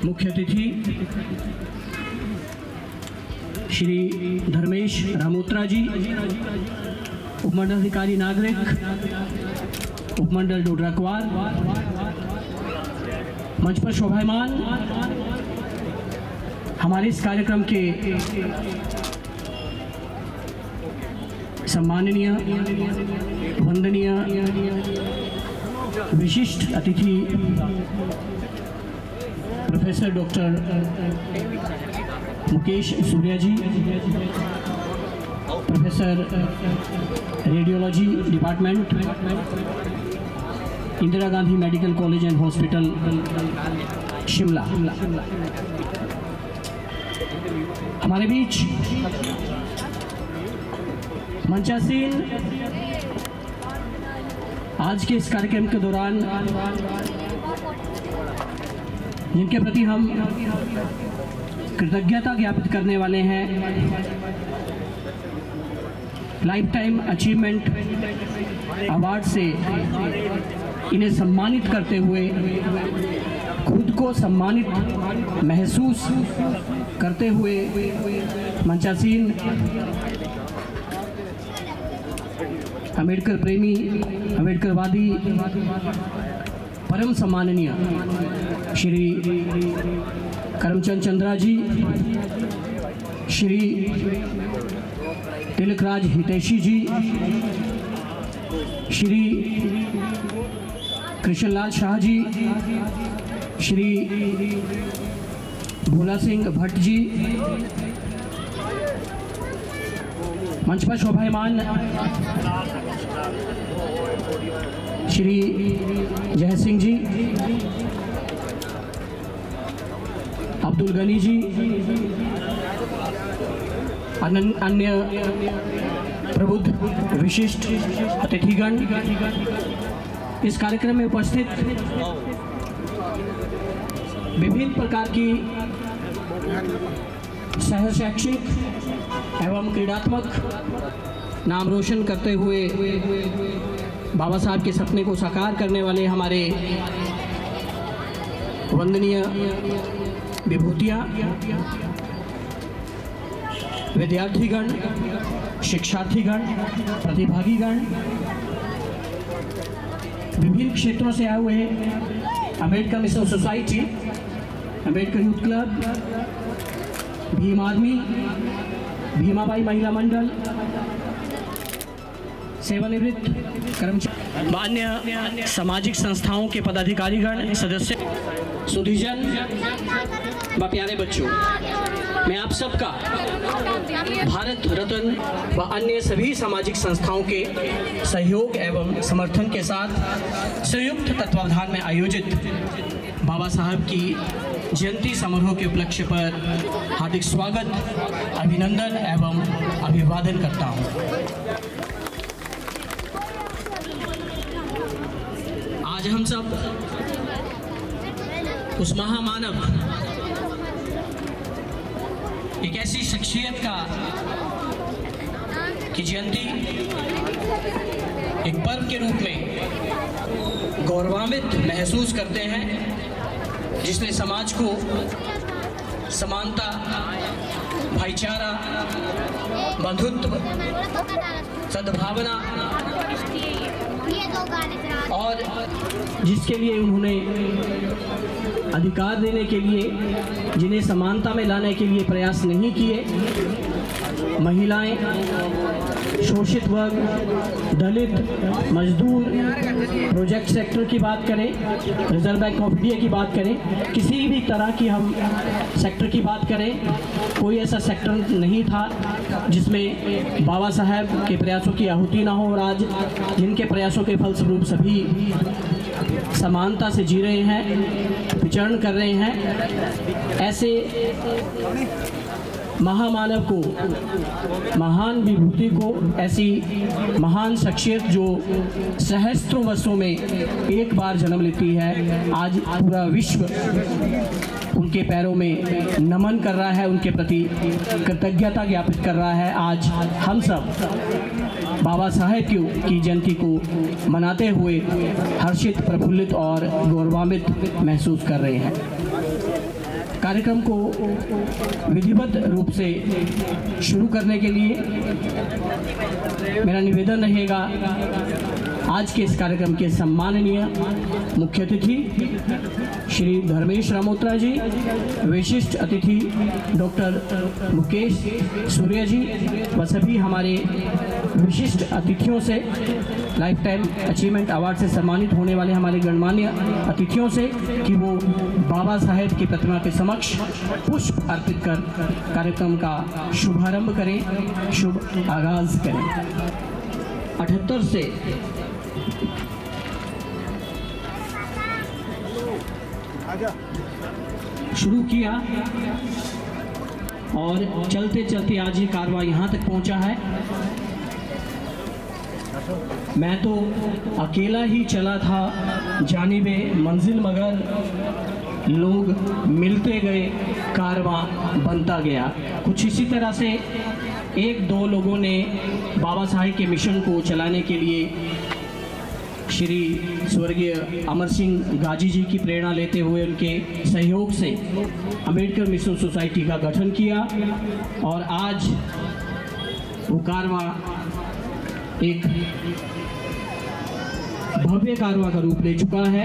मुख्य अतिथि श्री धर्मेश रामोत्रा जी, उपमंडलाधिकारी नागरिक, उपमंडल डोडराक्वार, मंच पर शोभायमान हमारे इस कार्यक्रम के सम्माननीय, वंदनीय, विशिष्ट अतिथि professor doctor Mukesh Surya ji, professor radiology department, Indira Gandhi medical college and hospital Shimla. हमारे बीच मंचासीन आज के इस कार्यक्रम के दौरान जिनके प्रति हम कृतज्ञता ज्ञापित करने वाले हैं, लाइफ टाइम अचीवमेंट अवार्ड से इन्हें सम्मानित करते हुए खुद को सम्मानित महसूस करते हुए मंचासीन अम्बेडकर प्रेमी, अम्बेडकरवादी, परम सम्माननीय श्री करमचंद चंद्रा जी, श्री तिलकराज हितैषी जी, श्री कृष्णलाल शाह जी, श्री भोला सिंह भट्ट जी, मंच पर शोभायमान श्री जय सिंह जी, अब्दुल गनी जी, अन्य प्रबुद्ध विशिष्ट अतिथिगण, इस कार्यक्रम में उपस्थित विभिन्न प्रकार की सह शैक्षिक एवं क्रीडात्मक नाम रोशन करते हुए बाबा साहब के सपने को साकार करने वाले हमारे वंदनीय विभूतियाँ, विद्यार्थीगण, शिक्षार्थीगण, प्रतिभागीगण, विभिन्न क्षेत्रों से आए हुए Ambedkar mission society, Ambedkar youth club, Bhim army, Bhimabai महिला मंडल, सेवानिवृत्त कर्मचारी, अन्य सामाजिक संस्थाओं के पदाधिकारीगण, सदस्य, सुधीजन व प्यारे बच्चों, मैं आप सबका भारत रत्न व अन्य सभी सामाजिक संस्थाओं के सहयोग एवं समर्थन के साथ संयुक्त तत्वावधान में आयोजित बाबा साहब की जयंती समारोह के उपलक्ष्य पर हार्दिक स्वागत, अभिनंदन एवं अभिवादन करता हूँ। आज हम सब उस महामानव, एक ऐसी शख्सियत की जयंती एक पर्व के रूप में गौरवान्वित महसूस करते हैं, जिसने समाज को समानता, भाईचारा, बंधुत्व, सद्भावना और जिसके लिए उन्होंने अधिकार देने के लिए, जिन्हें समानता में लाने के लिए प्रयास नहीं किए, महिलाएं, शोषित वर्ग, दलित, मजदूर, प्रोजेक्ट सेक्टर की बात करें, रिजर्व बैंक ऑफ इंडिया की बात करें, किसी भी तरह की हम सेक्टर की बात करें, कोई ऐसा सेक्टर नहीं था जिसमें बाबा साहब के प्रयासों की आहुति ना हो। और आज जिनके प्रयासों के फलस्वरूप सभी समानता से जी रहे हैं, विचरण कर रहे हैं, ऐसे महामानव को, महान विभूति को, ऐसी महान शख्सियत जो सहस्त्रों वर्षों में एक बार जन्म लेती है, आज पूरा विश्व उनके पैरों में नमन कर रहा है, उनके प्रति कृतज्ञता ज्ञापित कर रहा है। आज हम सब बाबा साहेब की जयंती को मनाते हुए हर्षित, प्रफुल्लित और गौरवान्वित महसूस कर रहे हैं। कार्यक्रम को विधिवत रूप से शुरू करने के लिए मेरा निवेदन रहेगा आज के इस कार्यक्रम के सम्माननीय मुख्य अतिथि श्री धर्मेश रामोत्रा जी, विशिष्ट अतिथि डॉक्टर मुकेश सूर्य जी व सभी हमारे विशिष्ट अतिथियों से, लाइफ टाइम अचीवमेंट अवार्ड से सम्मानित होने वाले हमारे गणमान्य अतिथियों से कि वो बाबा साहेब की प्रतिमा के समक्ष पुष्प अर्पित कर कार्यक्रम का शुभारंभ करें, शुभ आगाज करें। 78 से शुरू किया और चलते चलते आज ये कारवां यहाँ तक पहुँचा है। मैं तो अकेला ही चला था जानिबे मंजिल, मगर लोग मिलते गए, कारवां बनता गया। कुछ इसी तरह से एक दो लोगों ने बाबा साहेब के मिशन को चलाने के लिए श्री स्वर्गीय अमर सिंह गाजी जी की प्रेरणा लेते हुए उनके सहयोग से अंबेडकर मिशन सोसाइटी का गठन किया और आज वो कारवां एक भव्य कारवां का रूप ले चुका है,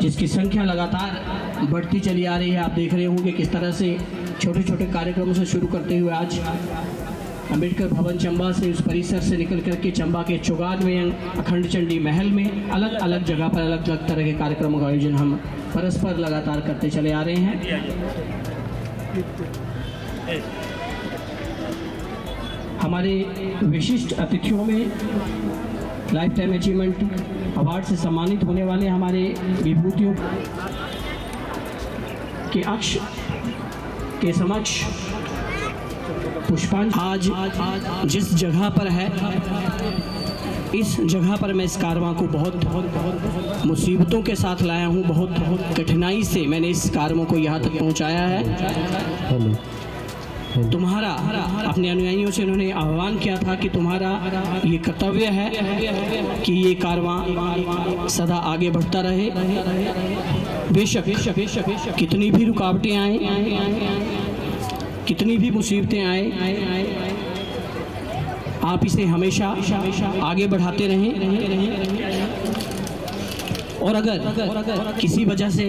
जिसकी संख्या लगातार बढ़ती चली आ रही है। आप देख रहे होंगे किस तरह से छोटे छोटे कार्यक्रमों से शुरू करते हुए आज अंबेडकर भवन चंबा से, उस परिसर से निकल करके चंबा के चौगान में, अखंड चंडी महल में, अलग अलग जगह पर अलग अलग तरह के कार्यक्रमों का आयोजन हम परस्पर लगातार करते चले आ रहे हैं। हमारे विशिष्ट अतिथियों में लाइफ टाइम अचीवमेंट अवार्ड से सम्मानित होने वाले हमारे विभूतियों के अक्ष के समक्ष पुष्पांजलि आज जिस जगह पर है, इस जगह पर मैं इस कारवां को बहुत मुसीबतों के साथ लाया हूँ, बहुत कठिनाई से मैंने इस कारवां को यहाँ तक पहुँचाया है। तुम्हारा, अपने अनुयायियों से उन्होंने आह्वान किया था कि तुम्हारा ये कर्तव्य है कि ये कारवां सदा आगे बढ़ता रहे। बेशक कितनी भी रुकावटें आए, कितनी भी मुसीबतें आए, आप इसे हमेशा आगे बढ़ाते रहें। और अगर किसी वजह से,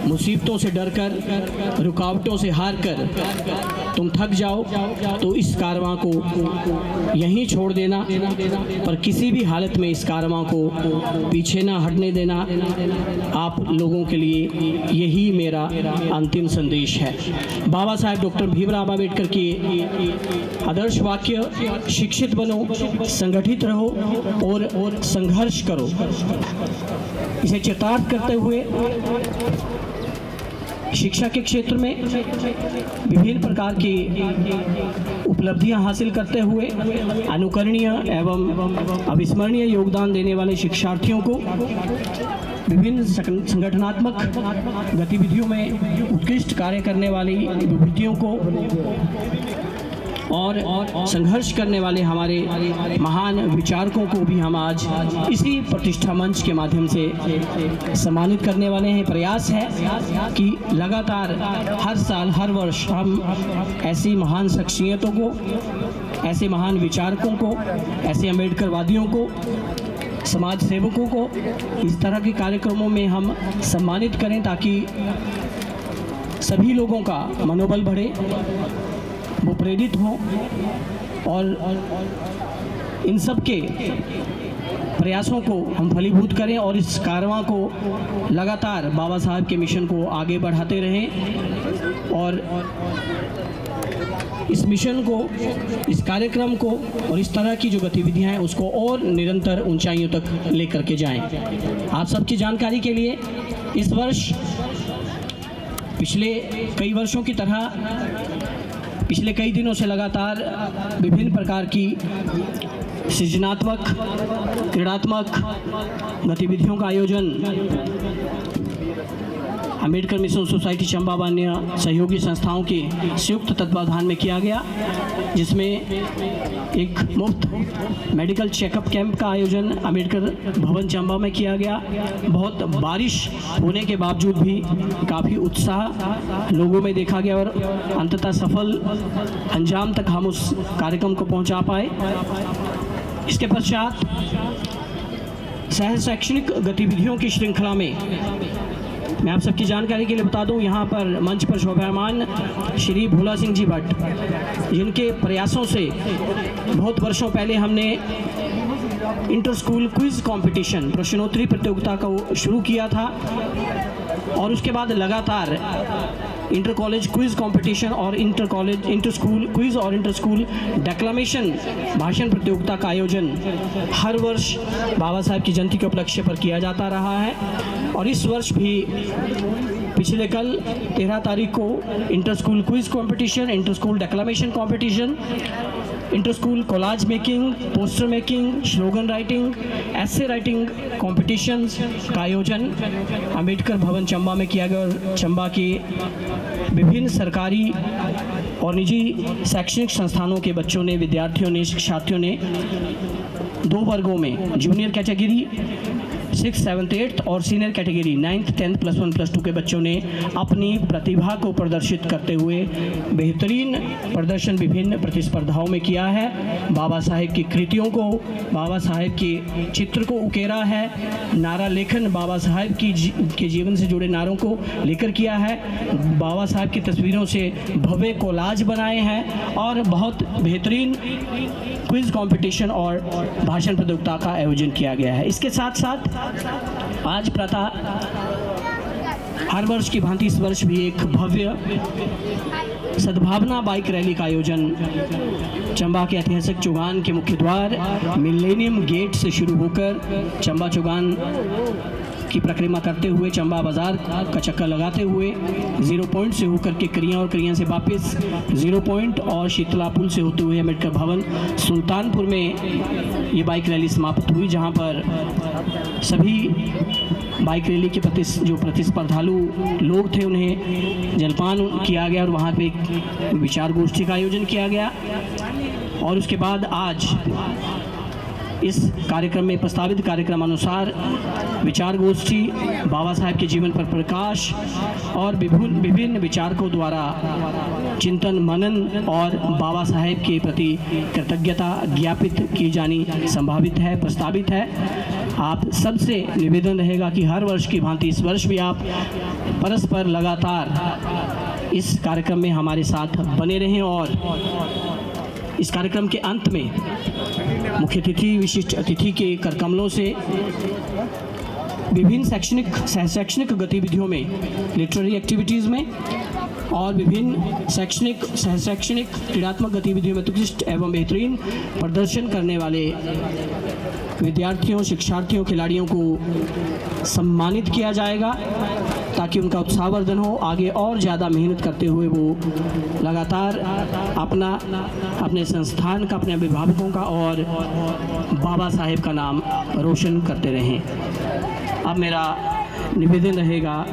मुसीबतों से डरकर, रुकावटों से हार कर तुम थक जाओ तो इस कारवां को यहीं छोड़ देना, पर किसी भी हालत में इस कारवां को पीछे ना हटने देना। आप लोगों के लिए यही मेरा अंतिम संदेश है। बाबा साहेब डॉक्टर भीमराव अम्बेडकर के आदर्श वाक्य, शिक्षित बनो, संगठित रहो और संघर्ष करो, इसे चितार्थ करते हुए शिक्षा के क्षेत्र में विभिन्न प्रकार की उपलब्धियां हासिल करते हुए अनुकरणीय एवं अविस्मरणीय योगदान देने वाले शिक्षार्थियों को, विभिन्न संगठनात्मक गतिविधियों में उत्कृष्ट कार्य करने वाली विभूतियों को और संघर्ष करने वाले हमारे महान विचारकों को भी हम आज इसी प्रतिष्ठा मंच के माध्यम से सम्मानित करने वाले हैं। प्रयास है कि लगातार हर साल, हर वर्ष हम ऐसी महान शख्सियतों को, ऐसे महान विचारकों को, ऐसे अम्बेडकरवादियों को, समाज सेवकों को इस तरह के कार्यक्रमों में हम सम्मानित करें ताकि सभी लोगों का मनोबल बढ़े, वो प्रेरित हों और इन सब के प्रयासों को हम फलीभूत करें और इस कारवां को लगातार बाबा साहब के मिशन को आगे बढ़ाते रहें और इस मिशन को, इस कार्यक्रम को और इस तरह की जो गतिविधियां हैं उसको और निरंतर ऊंचाइयों तक लेकर के जाएं। आप सबकी जानकारी के लिए इस वर्ष पिछले कई वर्षों की तरह पिछले कई दिनों से लगातार विभिन्न प्रकार की सृजनात्मक, क्रीड़ात्मक गतिविधियों का आयोजन अम्बेडकर मिशन सोसाइटी चंबा व अन्य सहयोगी संस्थाओं के संयुक्त तत्वाधान में किया गया, जिसमें एक मुफ्त मेडिकल चेकअप कैंप का आयोजन अम्बेडकर भवन चंबा में किया गया। बहुत बारिश होने के बावजूद भी काफ़ी उत्साह लोगों में देखा गया और अंततः सफल अंजाम तक हम उस कार्यक्रम को पहुंचा पाए। इसके पश्चात सह शैक्षणिक गतिविधियों की श्रृंखला में मैं आप सबकी जानकारी के लिए बता दूं, यहाँ पर मंच पर शोभायमान श्री भोला सिंह जी भट्ट, जिनके प्रयासों से बहुत वर्षों पहले हमने इंटर स्कूल क्विज कंपटीशन प्रश्नोत्तरी प्रतियोगिता को शुरू किया था और उसके बाद लगातार इंटर कॉलेज क्विज कंपटीशन और इंटर स्कूल क्विज और इंटर स्कूल डेक्लामेशन भाषण प्रतियोगिता का आयोजन हर वर्ष बाबा साहेब की जयंती के उपलक्ष्य पर किया जाता रहा है। और इस वर्ष भी पिछले कल 13 तारीख को inter school quiz competition, inter school declamation competition, inter school collage making, poster making, slogan writing, essay writing competitions का आयोजन अम्बेडकर भवन चंबा में किया गया और चंबा के विभिन्न सरकारी और निजी शैक्षणिक संस्थानों के बच्चों ने, विद्यार्थियों ने, शिक्षार्थियों ने 2 वर्गों में junior category 6th, 7th, 8th और सीनियर कैटेगरी 9th, 10th, +1, +2 के बच्चों ने अपनी प्रतिभा को प्रदर्शित करते हुए बेहतरीन प्रदर्शन विभिन्न प्रतिस्पर्धाओं में किया है। बाबा साहेब की कृतियों को, बाबा साहेब के चित्र को उकेरा है, नारा लेखन बाबा साहेब के जीवन से जुड़े नारों को लेकर किया है, बाबा साहेब की तस्वीरों से भव्य कोलाज बनाए हैं और बहुत बेहतरीन क्विज कंपटीशन और भाषण प्रतियोगिता का आयोजन किया गया है। इसके साथ साथ आज प्रातः हर वर्ष की भांति इस वर्ष भी एक भव्य सद्भावना बाइक रैली का आयोजन चंबा के ऐतिहासिक चौगान के मुख्य द्वार मिलेनियम गेट से शुरू होकर चंबा चौगान की परिक्रमा करते हुए चंबा बाजार का चक्कर लगाते हुए 0 पॉइंट से होकर के करियां और करियां से वापस 0 पॉइंट और शीतला पुल से होते हुए अम्बेडकर भवन सुल्तानपुर में ये बाइक रैली समाप्त हुई, जहां पर सभी बाइक रैली के जो प्रतिस्पर्धालु लोग थे उन्हें जलपान किया गया और वहाँ पे एक विचार गोष्ठी का आयोजन किया गया। और उसके बाद आज इस कार्यक्रम में प्रस्तावित कार्यक्रम अनुसार विचार गोष्ठी, बाबा साहेब के जीवन पर प्रकाश और विभिन्न विचारकों द्वारा चिंतन मनन और बाबा साहेब के प्रति कृतज्ञता ज्ञापित की जानी संभावित है, प्रस्तावित है। आप सबसे निवेदन रहेगा कि हर वर्ष की भांति इस वर्ष भी आप परस्पर लगातार इस कार्यक्रम में हमारे साथ बने रहें और इस कार्यक्रम के अंत में मुख्य अतिथि, विशिष्ट अतिथि के करकमलों से विभिन्न शैक्षणिक गतिविधियों में, लिटरेरी एक्टिविटीज़ में और विभिन्न शैक्षणिक क्रीड़ात्मक गतिविधियों में उत्कृष्ट एवं बेहतरीन प्रदर्शन करने वाले विद्यार्थियों, शिक्षार्थियों, खिलाड़ियों को सम्मानित किया जाएगा ताकि उनका उत्साहवर्धन हो, आगे और ज़्यादा मेहनत करते हुए वो लगातार अपने संस्थान का, अपने अभिभावकों का और बाबा साहेब का नाम रोशन करते रहें। अब मेरा निवेदन रहेगा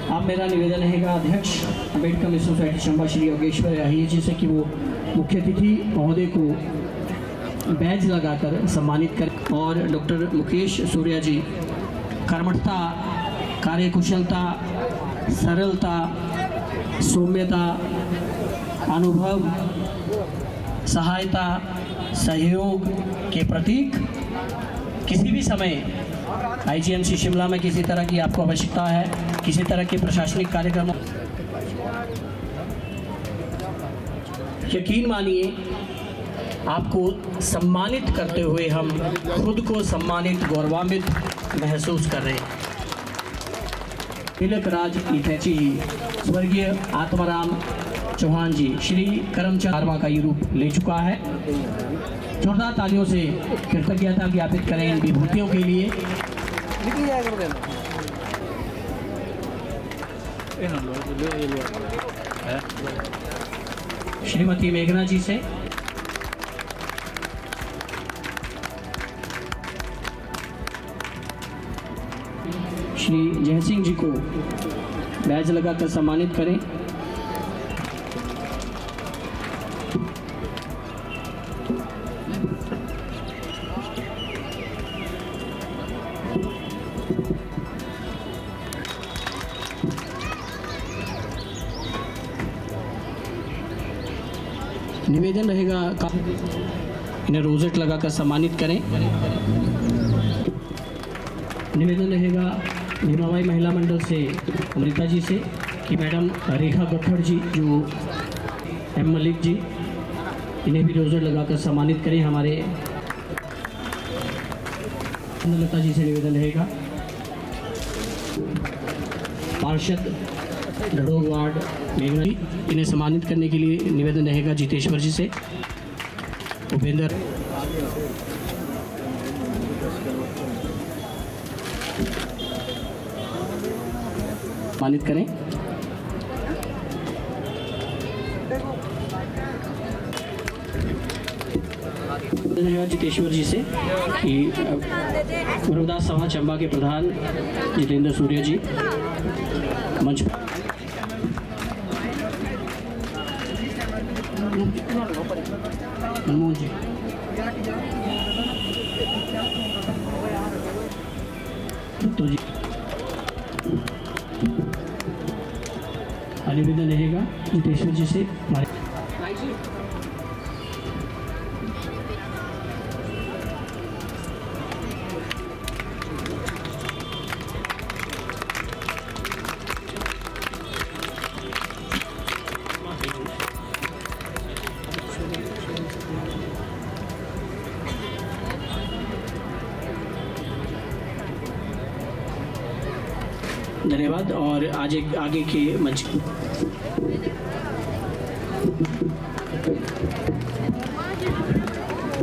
अब मेरा निवेदन रहेगा अध्यक्ष अम्बेडकर मिशन सोसाइटी चंबा श्री योगेश्वर राही जी से कि वो मुख्य अतिथि महोदय को बैज लगाकर सम्मानित करें और डॉक्टर मुकेश सूर्या जी कर्मठता, कार्यकुशलता, सरलता, सौम्यता, अनुभव, सहायता, सहयोग के प्रतीक, किसी भी समय IGMC शिमला में किसी तरह की आपको आवश्यकता है, किसी तरह के प्रशासनिक कार्यक्रमों, यकीन मानिए आपको सम्मानित करते हुए हम खुद को सम्मानित, गौरवान्वित महसूस कर रहे हैं। तिलक राज इथैची जी, स्वर्गीय आत्माराम चौहान जी, श्री करमचंद वर्मा का ये रूप ले चुका है। जोरदार तालियों से कृतज्ञता ज्ञापित करें इन विभूतियों के लिए। श्रीमती मेघना जी से श्री जय सिंह जी को बैज लगाकर सम्मानित करें। निवेदन रहेगा इन्हें रोजेट लगाकर सम्मानित करें। निवेदन रहेगा भीमाबाई महिला मंडल से अमृता जी से कि मैडम रेखा गट्ठड़ जी जो एम मलिक जी, इन्हें भी रोजेट लगाकर सम्मानित करें। हमारे लता जी से निवेदन रहेगा। पार्षद ढड़ोग वार्ड मेघना जी, इन्हें सम्मानित करने के लिए निवेदन रहेगा जितेश्वर जी से। उपेंद्र सम्मानित करें। जितेश्वर जी से कि गुरुदास सभा चंबा के प्रधान जितेंद्र सूर्य जी मंच पर। मनमोहन जी तो जी निवेदन रहेगा जितेश्वर जी से। धन्यवाद। और आज एक आगे के मंच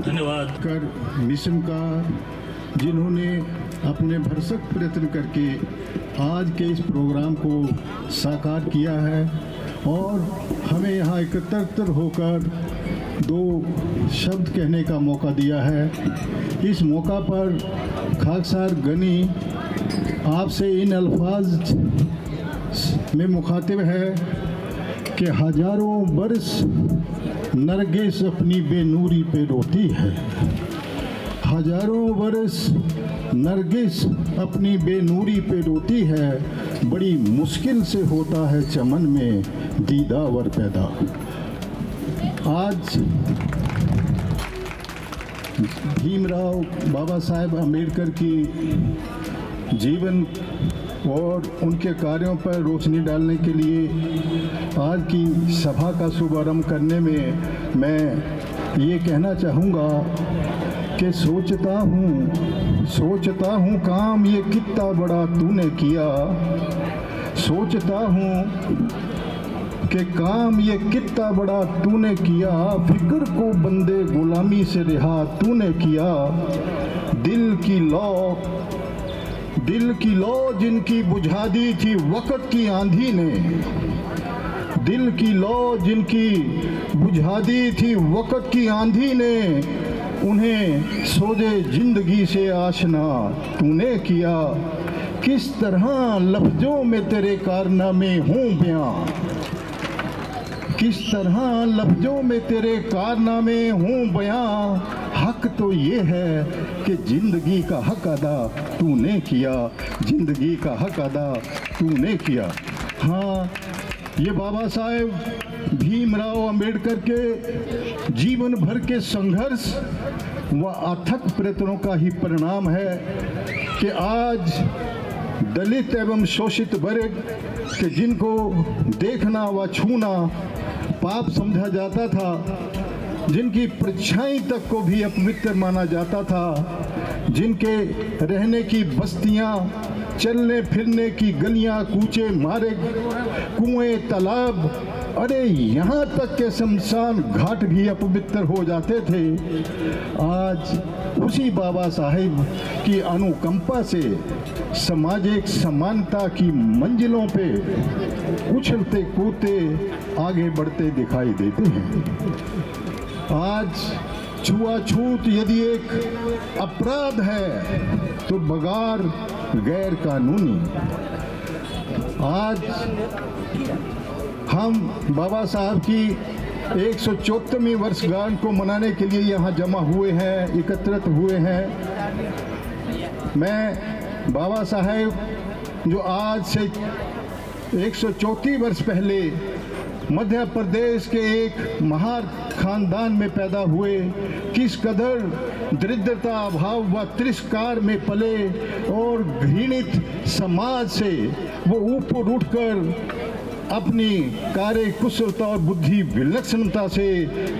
धन्यवाद कर मिशन का, जिन्होंने अपने भरसक प्रयत्न करके आज के इस प्रोग्राम को साकार किया है और हमें यहाँ एकत्रित होकर दो शब्द कहने का मौका दिया है। इस मौका पर खाकसार गनी आपसे इन अल्फाज में मुखातिब है कि हजारों बरस नरगिस अपनी बेनूरी पे रोती है। हजारों बरस नरगिस अपनी बेनूरी पे रोती है, बड़ी मुश्किल से होता है चमन में दीदावर पैदा। आज भीमराव बाबा साहेब अम्बेडकर की जीवन और उनके कार्यों पर रोशनी डालने के लिए आज की सभा का शुभारंभ करने में मैं ये कहना चाहूँगा कि सोचता हूँ काम ये कितना बड़ा तूने किया। सोचता हूँ कि काम ये कितना बड़ा तूने किया, फिक्र को बंदे गुलामी से रिहा तूने किया। दिल की लौ जिनकी बुझा दी थी वक़्त की आंधी ने, दिल की लौ जिनकी बुझा दी थी वक़्त की आंधी ने, उन्हें सोजे जिंदगी से आशना तूने किया। किस तरह लफ्ज़ों में तेरे कारनामे हों बयां, किस तरह लफ्ज़ों में तेरे कारनामे हों बयां। हक तो ये है कि ज़िंदगी का हक अदा तूने किया, ज़िंदगी का हक अदा तूने किया। हाँ, ये बाबा साहेब भीमराव अंबेडकर के जीवन भर के संघर्ष व अथक प्रयत्नों का ही परिणाम है कि आज दलित एवं शोषित वर्ग के जिनको देखना व छूना पाप समझा जाता था, जिनकी परछाई तक को भी अपवित्र माना जाता था, जिनके रहने की बस्तियां, चलने फिरने की गलियां, कूचे मार्ग, कुएं, तालाब अरे यहाँ तक के शमशान घाट भी अपवित्र हो जाते थे। आज उसी बाबा साहेब की अनुकंपा से सामाजिक समानता की मंजिलों पे उछलते कूदते आगे बढ़ते दिखाई देते हैं। आज छुआछूत यदि एक अपराध है तो बगैर गैर कानूनी। आज हम बाबा साहब की 174वीं वर्षगांठ को मनाने के लिए यहाँ जमा हुए हैं, एकत्रित हुए हैं। मैं बाबा साहेब जो आज से 134 वर्ष पहले मध्य प्रदेश के एक महान खानदान में पैदा हुए, किस कदर दरिद्रता, अभाव व तिरस्कार में पले और घृणित समाज से वो ऊपर उठकर अपनी कार्य कुशलता और बुद्धि विलक्षणता से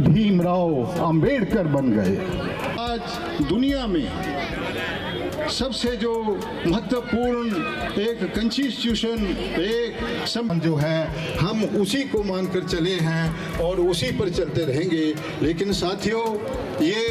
भीमराव अंबेडकर बन गए। आज दुनिया में सबसे जो महत्वपूर्ण एक कॉन्स्टिट्यूशन, एक संविधान जो है, हम उसी को मानकर चले हैं और उसी पर चलते रहेंगे। लेकिन साथियों, ये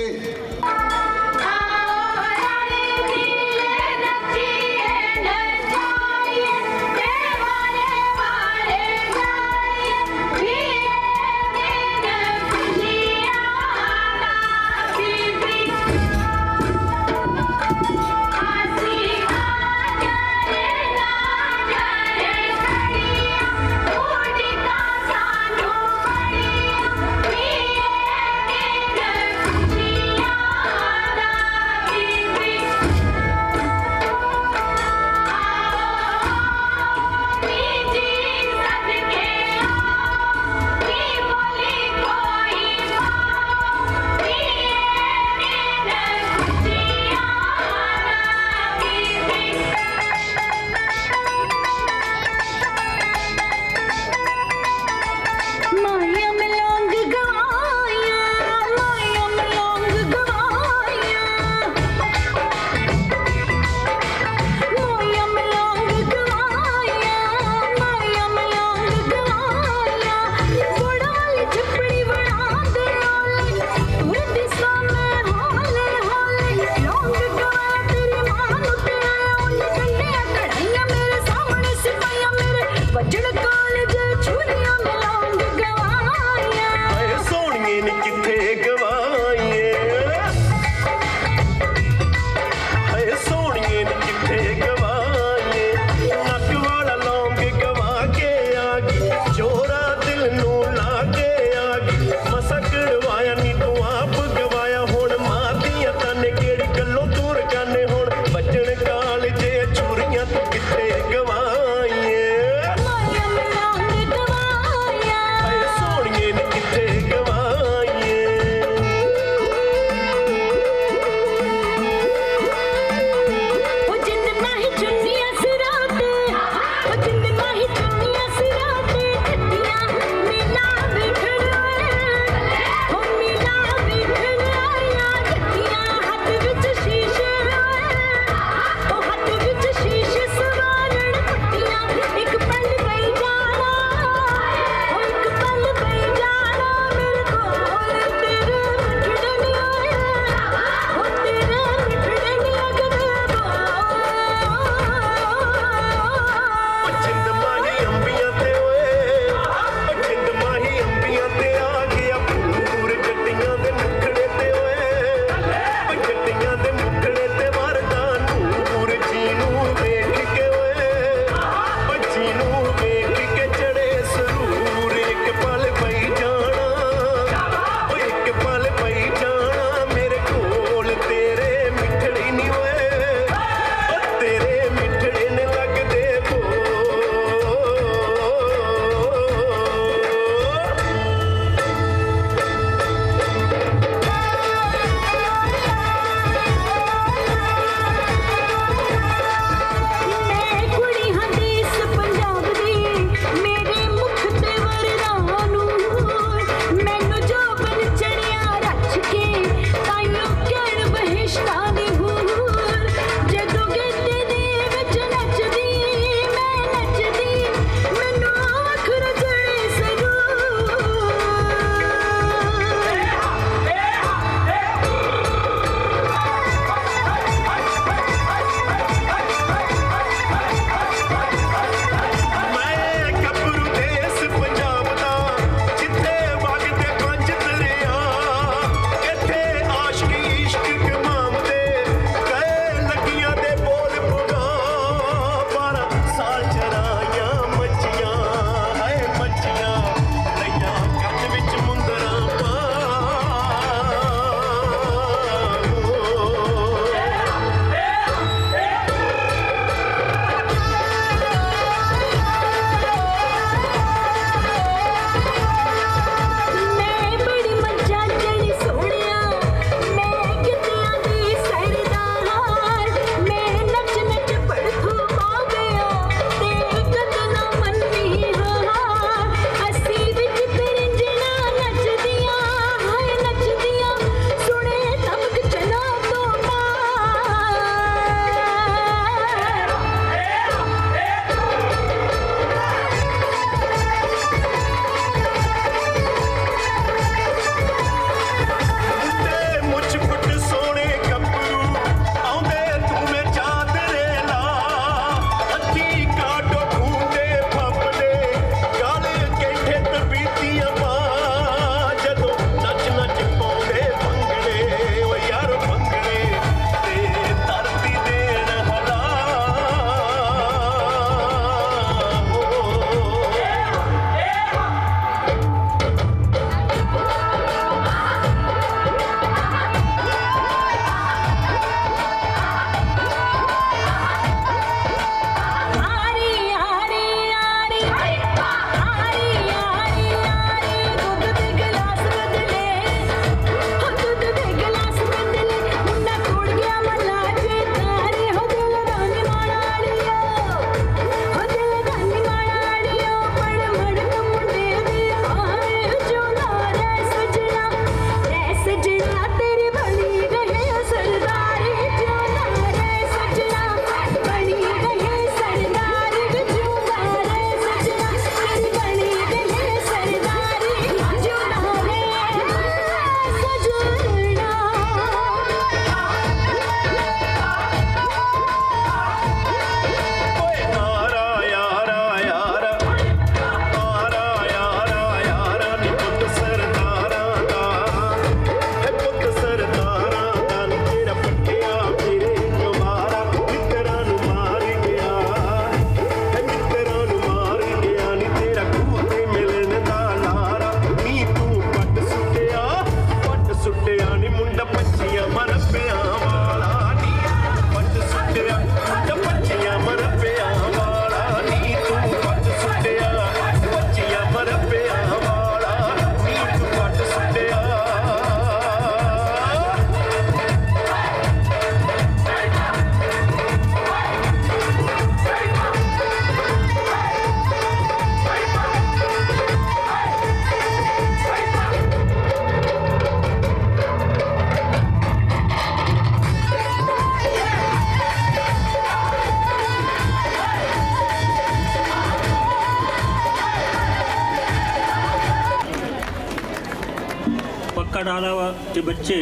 डाला के बच्चे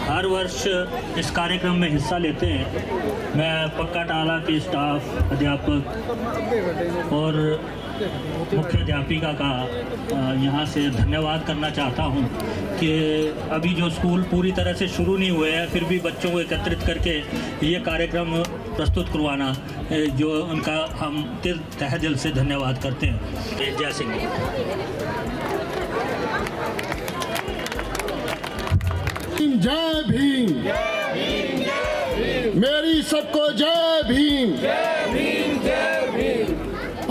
हर वर्ष इस कार्यक्रम में हिस्सा लेते हैं। मैं पक्का डाला के स्टाफ, अध्यापक और मुख्य अध्यापिका का यहाँ से धन्यवाद करना चाहता हूँ कि अभी जो स्कूल पूरी तरह से शुरू नहीं हुए हैं, फिर भी बच्चों को एकत्रित करके ये कार्यक्रम प्रस्तुत करवाना, जो उनका हम तहे दिल से धन्यवाद करते हैं। जय सिंह। जय भीम, मेरी सबको जय भीम।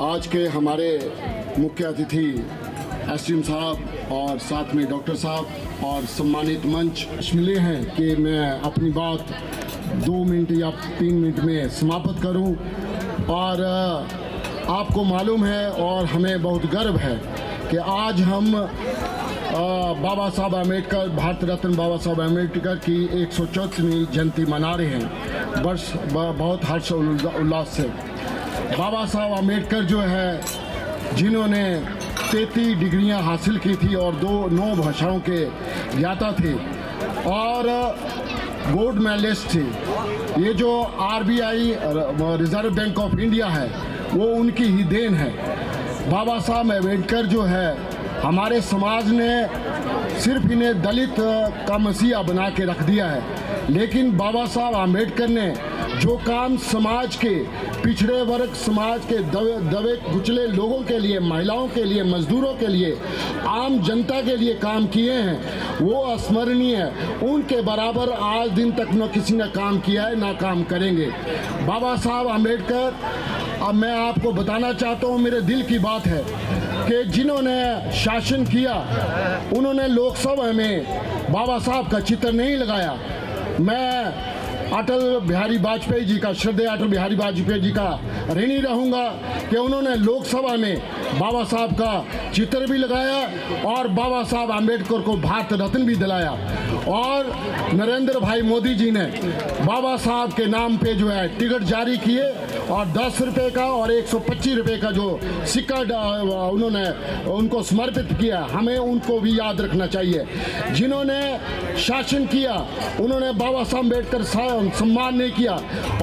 आज के हमारे मुख्य अतिथि एसडीएम साहब और साथ में डॉक्टर साहब और सम्मानित मंच मिले हैं कि मैं अपनी बात 2 मिनट या 3 मिनट में समाप्त करूं। और आपको मालूम है और हमें बहुत गर्व है कि आज हम बाबा साहब आम्बेडकर, भारत रत्न बाबा साहब आम्बेडकर की 134वीं जयंती मना रहे हैं वर्ष बहुत हर्ष उल्लास से। बाबा साहब आम्बेडकर जो है, जिन्होंने 33 डिग्रियां हासिल की थी और 9 भाषाओं के ज्ञाता थे और गोल्ड मेडलिस्ट थे। ये जो RBI reserve bank of India है वो उनकी ही देन है। बाबा साहब आम्बेडकर जो है, हमारे समाज ने सिर्फ इन्हें दलित का मसीहा बना के रख दिया है, लेकिन बाबा साहब आम्बेडकर ने जो काम समाज के पिछड़े वर्ग, समाज के दबे कुचले लोगों के लिए, महिलाओं के लिए, मजदूरों के लिए, आम जनता के लिए काम किए हैं वो अस्मरणीय है। उनके बराबर आज दिन तक न किसी ने काम किया है, ना काम करेंगे। बाबा साहब आम्बेडकर, अब मैं आपको बताना चाहता हूँ, मेरे दिल की बात है कि जिन्होंने शासन किया उन्होंने लोकसभा में बाबा साहब का चित्र नहीं लगाया। मैं अटल बिहारी वाजपेयी जी का, श्रद्धेय अटल बिहारी वाजपेयी जी का ऋणी रहूँगा कि उन्होंने लोकसभा में बाबा साहब का चित्र भी लगाया और बाबा साहब आम्बेडकर को भारत रत्न भी दिलाया। और नरेंद्र भाई मोदी जी ने बाबा साहब के नाम पे जो है टिकट जारी किए और 10 रुपये का और 125 रुपये का जो सिक्का उन्होंने उनको समर्पित किया। हमें उनको भी याद रखना चाहिए। जिन्होंने शासन किया उन्होंने बाबा साहब आम्बेडकर सम्मान नहीं किया,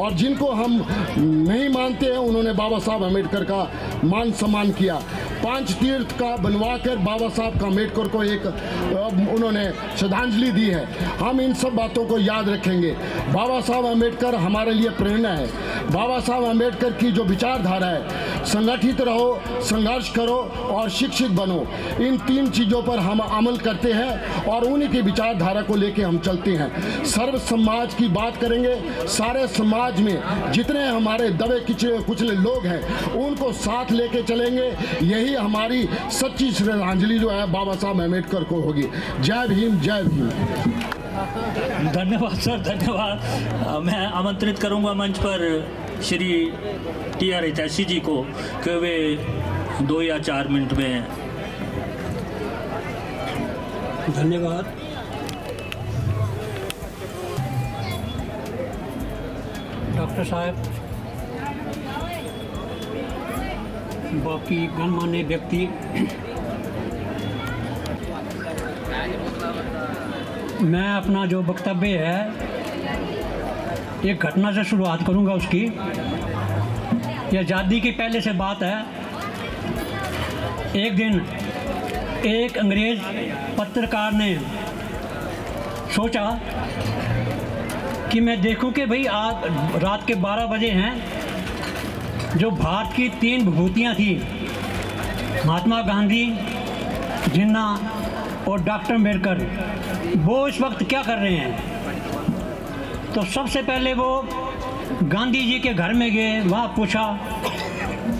और जिनको हम नहीं मानते हैं उन्होंने बाबा साहब आम्बेडकर का मान सम्मान किया। 5 तीर्थ का बनवा कर बाबा साहब का आम्बेडकर को एक उन्होंने श्रद्धांजलि दी है। हम इन सब बातों को याद रखेंगे। बाबा साहब आम्बेडकर हमारे लिए प्रेरणा है। बाबा साहब आम्बेडकर की जो विचारधारा है, संगठित रहो, संघर्ष करो और शिक्षित बनो, इन 3 चीज़ों पर हम अमल करते हैं और उन्हीं की विचारधारा को लेके हम चलते हैं। सर्व समाज की बात करेंगे, सारे समाज में जितने हमारे दबे कुचले लोग हैं उनको साथ लेके चलेंगे। यही हमारी सच्ची श्रद्धांजलि जो है बाबा साहब आम्बेडकर को होगी। जय भीम, जय भीम। धन्यवाद सर, धन्यवाद। मैं आमंत्रित करूंगा मंच पर श्री TR हितैषी जी को कि वे 2 या 4 मिनट में। धन्यवाद। डॉक्टर साहब, बाकी गणमान्य व्यक्ति, मैं अपना जो वक्तव्य है एक घटना से शुरुआत करूंगा उसकी। यह आज़ादी की पहले से बात है। एक दिन एक अंग्रेज़ पत्रकार ने सोचा कि मैं देखूं कि भाई आज रात के 12 बजे हैं, जो भारत की 3 विभूतियाँ थी, महात्मा गांधी, जिन्ना और डॉक्टर अम्बेडकर, वो इस वक्त क्या कर रहे हैं। तो सबसे पहले वो गांधी जी के घर में गए, वहाँ पूछा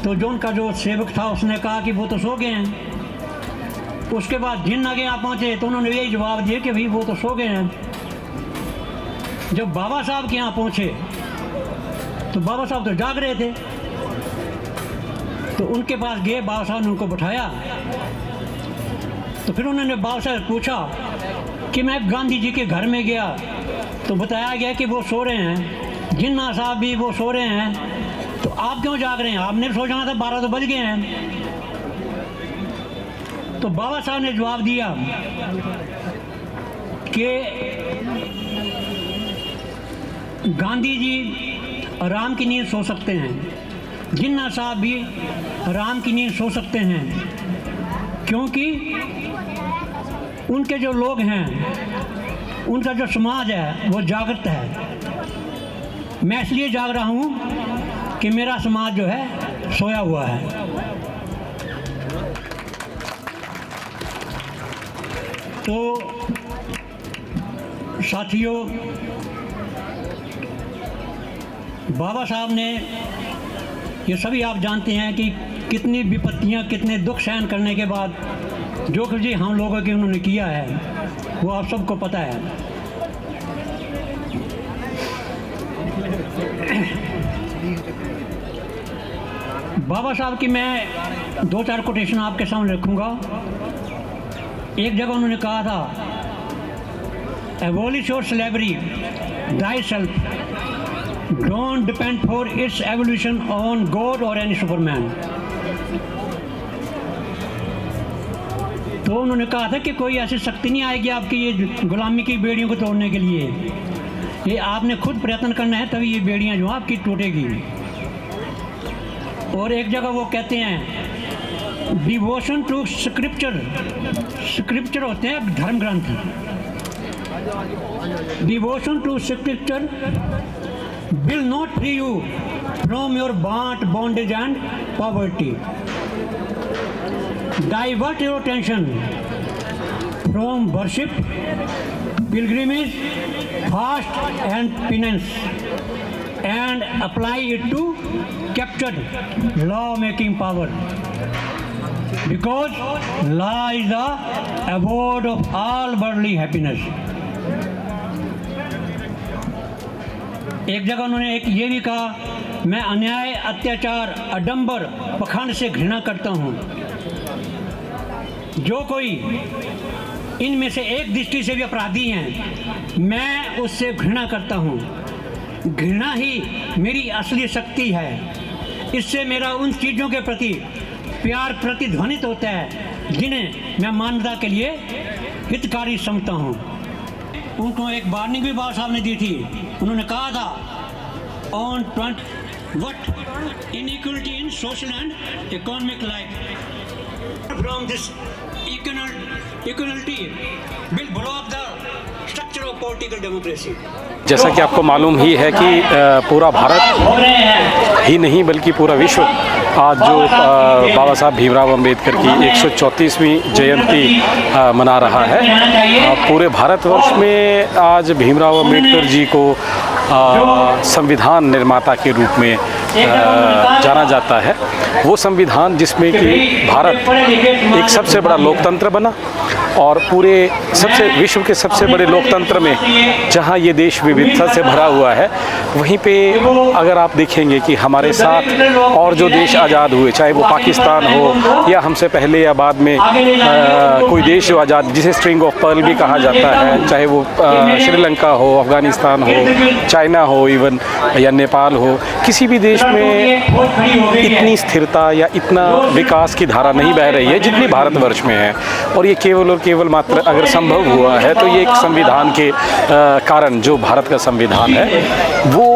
तो जो उनका जो सेवक था उसने कहा कि वो तो सो गए हैं। उसके बाद जिन्ना के यहाँ पहुँचे तो उन्होंने यही जवाब दिया कि भाई वो तो सो गए हैं। जब बाबा साहब के यहाँ पहुँचे तो बाबा साहब तो जाग रहे थे, तो उनके पास गए, बाबा साहब ने उनको बिठाया। तो फिर उन्होंने बाबा साहब से पूछा कि मैं गांधी जी के घर में गया तो बताया गया कि वो सो रहे हैं, जिन्ना साहब भी वो सो रहे हैं, तो आप क्यों जाग रहे हैं, आपने सो जाना था, 12 तो बज गए हैं। तो बाबा साहब ने जवाब दिया कि गांधी जी आराम की नींद सो सकते हैं, जिन्ना साहब भी आराम की नींद सो सकते हैं, क्योंकि उनके जो लोग हैं, उनका जो समाज है वो जागृत है। मैं इसलिए जाग रहा हूँ कि मेरा समाज जो है सोया हुआ है। तो साथियों, बाबा साहब ने, ये सभी आप जानते हैं कि कितनी विपत्तियां, कितने दुख सहन करने के बाद जो कुछ जी हम लोगों के उन्होंने किया है वो आप सबको पता है। बाबा साहब की मैं 2-4 कोटेशन आपके सामने रखूंगा। एक जगह उन्होंने कहा था, abolish your slavery thy self, don't depend for its evolution on God और एनी सुपरमैन। तो उन्होंने कहा था कि कोई ऐसी शक्ति नहीं आएगी आपकी ये गुलामी की बेड़ियों को तोड़ने के लिए, ये आपने खुद प्रयत्न करना है, तभी ये बेड़ियां जो आपकी टूटेगी। और एक जगह वो कहते हैं, डिवोशन टू स्क्रिप्चर, स्क्रिप्चर होते हैं धर्म ग्रंथ, devotion to scripture will not free you from your bondage and poverty. Divert your attention from worship, pilgrimage, fast and penance, and apply it to captured law-making power. Because law is the abode of all worldly happiness. एक जगह उन्होंने एक ये भी कहा, मैं अन्याय, अत्याचार, अडंबर, पखंड से घृणा करता हूँ। जो कोई इनमें से एक दृष्टि से भी अपराधी हैं, मैं उससे घृणा करता हूँ। घृणा ही मेरी असली शक्ति है। इससे मेरा उन चीज़ों के प्रति प्यार प्रतिध्वनित होता है जिन्हें मैं मानवता के लिए हितकारी समझता हूँ। उनको एक वार्निंग भी बाबा साहब ने दी थी। उन्होंने कहा था, on what inequality in social and economic life from this equality will blow up the structure of political democracy. जैसा कि आपको मालूम ही है कि पूरा भारत ही नहीं बल्कि पूरा विश्व आज जो बाबा साहब भीमराव अंबेडकर की 134वीं जयंती मना रहा है। पूरे भारतवर्ष में आज भीमराव अंबेडकर जी को संविधान निर्माता के रूप में जाना जाता है। वो संविधान जिसमें कि भारत एक सबसे बड़ा लोकतंत्र बना और पूरे विश्व के सबसे बड़े लोकतंत्र में जहां ये देश विविधता से भरा हुआ है, वहीं पे अगर आप देखेंगे कि हमारे साथ और जो देश आज़ाद हुए, चाहे वो पाकिस्तान हो या हमसे पहले या बाद में कोई देश जो आज़ाद, जिसे स्ट्रिंग ऑफ पर्ल भी कहा जाता है, चाहे वो श्रीलंका हो, अफ़गानिस्तान हो, चाइना हो इवन या नेपाल हो, किसी भी देश में इतनी स्थिरता या इतना विकास की धारा नहीं बह रही है जितनी भारतवर्ष में है। और ये केवल और केवल मात्र अगर संभव हुआ है तो ये एक संविधान के कारण, जो भारत का संविधान है वो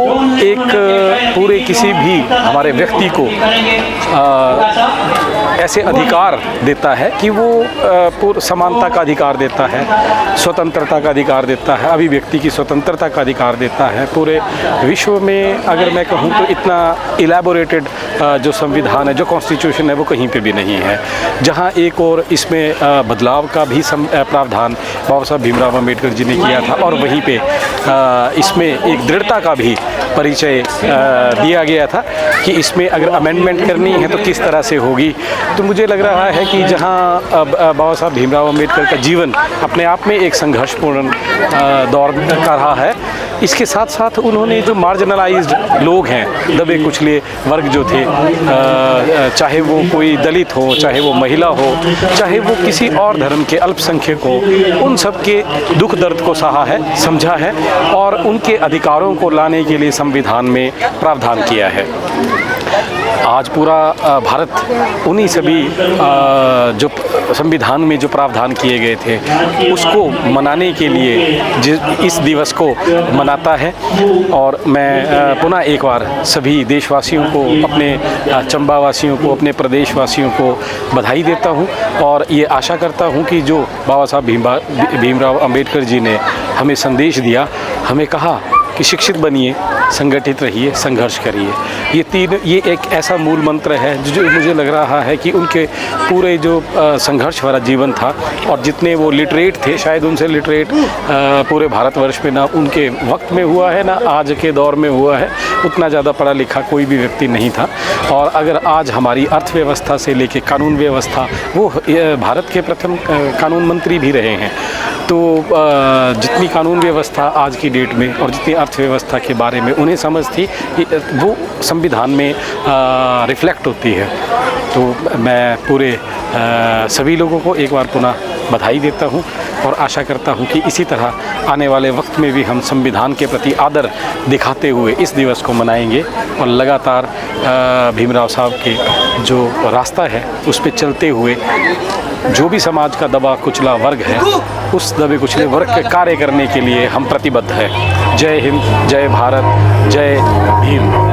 एक पूरे किसी भी हमारे व्यक्ति को ऐसे अधिकार देता है कि वो पूर्ण समानता का अधिकार देता है, स्वतंत्रता का अधिकार देता है, अभिव्यक्ति की स्वतंत्रता का अधिकार देता है। पूरे विश्व में अगर मैं कहूँ तो इतना इलेबोरेटेड जो संविधान है, जो कॉन्स्टिट्यूशन है, वो कहीं पे भी नहीं है। जहाँ एक और इसमें बदलाव का भी प्रावधान बाबा साहब भीमराव अंबेडकर जी ने किया था और वहीं पे इसमें एक दृढ़ता का भी परिचय दिया गया था कि इसमें अगर अमेंडमेंट करनी है तो किस तरह से होगी। तो मुझे लग रहा है कि जहाँ बाबा साहब भीमराव अंबेडकर का जीवन अपने आप में एक संघर्षपूर्ण दौर का रहा है, इसके साथ साथ उन्होंने जो मार्जिनलाइज्ड लोग हैं, दबे कुचले वर्ग जो थे, चाहे वो कोई दलित हो, चाहे वो महिला हो, चाहे वो किसी और धर्म के अल्पसंख्यक हो, उन सब के दुख दर्द को सहा है, समझा है और उनके अधिकारों को लाने के लिए संविधान में प्रावधान किया है। आज पूरा भारत उन्हीं सभी जो संविधान में जो प्रावधान किए गए थे उसको मनाने के लिए इस दिवस को मनाता है। और मैं पुनः एक बार सभी देशवासियों को, अपने चंबा वासियों को, अपने प्रदेशवासियों को बधाई देता हूं और ये आशा करता हूं कि जो बाबा साहब भीमराव अंबेडकर जी ने हमें संदेश दिया, हमें कहा कि शिक्षित बनिए, संगठित रहिए, संघर्ष करिए, ये एक ऐसा मूल मंत्र है जो मुझे लग रहा है कि उनके पूरे जो संघर्ष वाला जीवन था, और जितने वो लिटरेट थे, शायद उनसे लिटरेट पूरे भारतवर्ष में ना उनके वक्त में हुआ है, ना आज के दौर में हुआ है, उतना ज़्यादा पढ़ा लिखा कोई भी व्यक्ति नहीं था। और अगर आज हमारी अर्थव्यवस्था से लेके कानून व्यवस्था, वो भारत के प्रथम कानून मंत्री भी रहे हैं। तो जितनी कानून व्यवस्था आज की डेट में और जितनी अर्थव्यवस्था के बारे में उन्हें समझ थी, वो संविधान में रिफ्लेक्ट होती है। तो मैं पूरे सभी लोगों को एक बार पुनः बधाई देता हूं और आशा करता हूं कि इसी तरह आने वाले वक्त में भी हम संविधान के प्रति आदर दिखाते हुए इस दिवस को मनाएंगे और लगातार भीमराव साहब के जो रास्ता है उस पे चलते हुए जो भी समाज का दबा कुचला वर्ग है, उस दबे कुचले वर्ग के कार्य करने के लिए हम प्रतिबद्ध हैं। जय हिंद, जय भारत, जय भीम।